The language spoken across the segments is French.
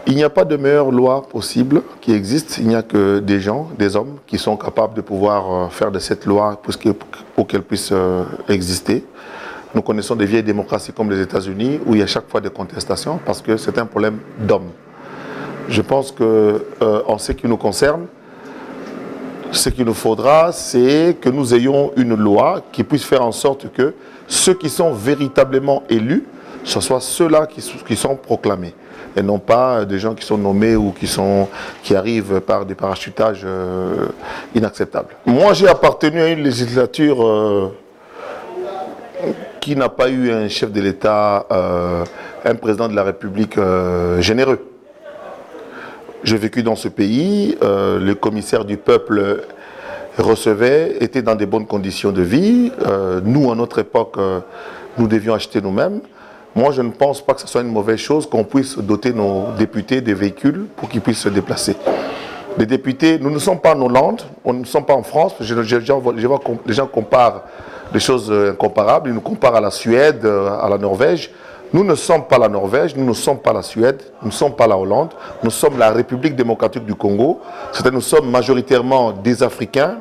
Il n'y a pas de meilleure loi possible qui existe. Il n'y a que des gens, des hommes, qui sont capables de pouvoir faire de cette loi pour qu'elle puisse exister. Nous connaissons des vieilles démocraties comme les États-Unis où il y a chaque fois des contestations parce que c'est un problème d'hommes. Je pense qu'en ce qui nous concerne, ce qu'il nous faudra, c'est que nous ayons une loi qui puisse faire en sorte que ceux qui sont véritablement élus, ce soient ceux-là qui sont proclamés. Et non pas des gens qui sont nommés ou qui arrivent par des parachutages inacceptables. Moi, j'ai appartenu à une législature qui n'a pas eu un chef de l'État, un président de la République généreux. J'ai vécu dans ce pays, le commissaire du peuple recevait, était dans des bonnes conditions de vie. Nous, à notre époque, nous devions acheter nous-mêmes. Moi, je ne pense pas que ce soit une mauvaise chose qu'on puisse doter nos députés des véhicules pour qu'ils puissent se déplacer. Les députés, nous ne sommes pas en Hollande, nous ne sommes pas en France. Je vois les gens comparent des choses incomparables. Ils nous comparent à la Suède, à la Norvège. Nous ne sommes pas la Norvège, nous ne sommes pas la Suède, nous ne sommes pas la Hollande. Nous sommes la République démocratique du Congo. C'est-à-dire nous sommes majoritairement des Africains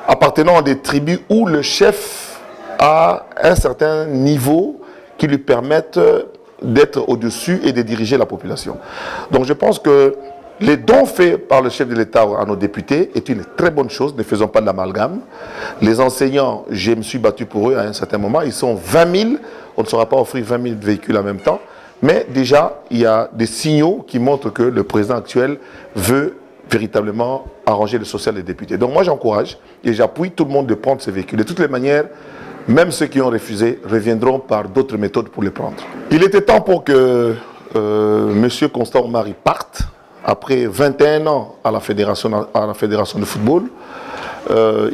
appartenant à des tribus où le chef a un certain niveau qui lui permettent d'être au-dessus et de diriger la population. Donc je pense que les dons faits par le chef de l'État à nos députés est une très bonne chose, ne faisons pas de l'amalgame. Les enseignants, je me suis battu pour eux à un certain moment, ils sont 20 000, on ne saura pas offrir 20 000 véhicules en même temps, mais déjà il y a des signaux qui montrent que le président actuel veut véritablement arranger le social des députés. Donc moi j'encourage et j'appuie tout le monde de prendre ces véhicules. De toutes les manières, même ceux qui ont refusé reviendront par d'autres méthodes pour les prendre. Il était temps pour que M. Constant Omari parte, après 21 ans à la fédération de football.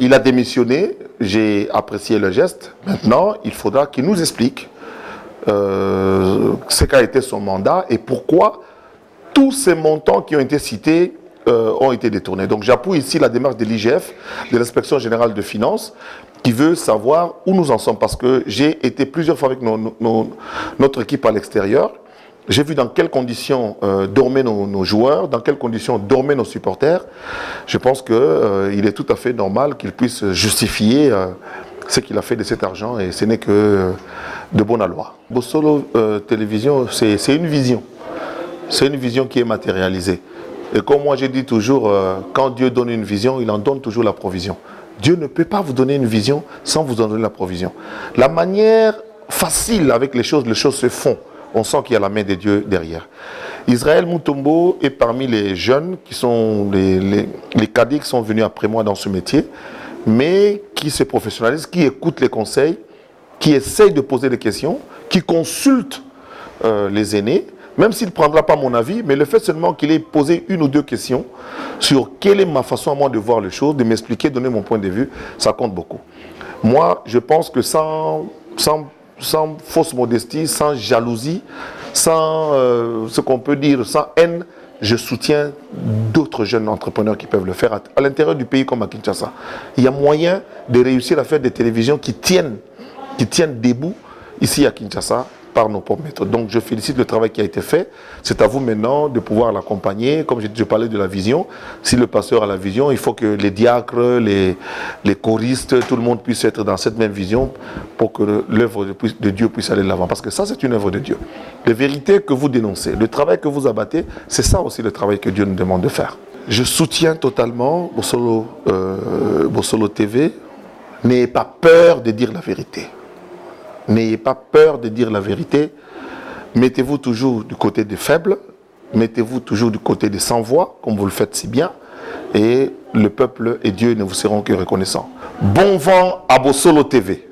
Il a démissionné, j'ai apprécié le geste. Maintenant, il faudra qu'il nous explique ce qu'a été son mandat et pourquoi tous ces montants qui ont été cités ont été détournés. Donc j'appuie ici la démarche de l'IGF, de l'Inspection Générale de Finances, qui veut savoir où nous en sommes. Parce que j'ai été plusieurs fois avec notre équipe à l'extérieur. J'ai vu dans quelles conditions dormaient nos joueurs, dans quelles conditions dormaient nos supporters. Je pense qu'il est tout à fait normal qu'il puisse justifier ce qu'il a fait de cet argent et ce n'est que de bonne loi. Bossolo Télévision, c'est une vision. C'est une vision qui est matérialisée. Et comme moi j'ai dit toujours, quand Dieu donne une vision, il en donne toujours la provision. Dieu ne peut pas vous donner une vision sans vous en donner la provision. La manière facile avec les choses se font. On sent qu'il y a la main de Dieu derrière. Israël Mutombo est parmi les jeunes qui sont les cadets qui sont venus après moi dans ce métier, mais qui se professionnalisent, qui écoutent les conseils, qui essayent de poser des questions, qui consultent les aînés, même s'il ne prendra pas mon avis, mais le fait seulement qu'il ait posé une ou deux questions sur quelle est ma façon à moi de voir les choses, de m'expliquer, donner mon point de vue, ça compte beaucoup. Moi, je pense que sans fausse modestie, sans jalousie, sans ce qu'on peut dire, sans haine, je soutiens d'autres jeunes entrepreneurs qui peuvent le faire à l'intérieur du pays comme à Kinshasa. Il y a moyen de réussir à faire des télévisions qui tiennent debout ici à Kinshasa par nos propres méthodes. Donc je félicite le travail qui a été fait. C'est à vous maintenant de pouvoir l'accompagner. Comme je parlais de la vision, si le pasteur a la vision, il faut que les diacres, les choristes, tout le monde puisse être dans cette même vision pour que l'œuvre de Dieu puisse aller de l'avant. Parce que ça, c'est une œuvre de Dieu. Les vérités que vous dénoncez, le travail que vous abattez, c'est ça aussi le travail que Dieu nous demande de faire. Je soutiens totalement Bossolo TV. N'ayez pas peur de dire la vérité. N'ayez pas peur de dire la vérité. Mettez-vous toujours du côté des faibles. Mettez-vous toujours du côté des sans-voix, comme vous le faites si bien. Et le peuple et Dieu ne vous seront que reconnaissants. Bon vent à Bossolo TV.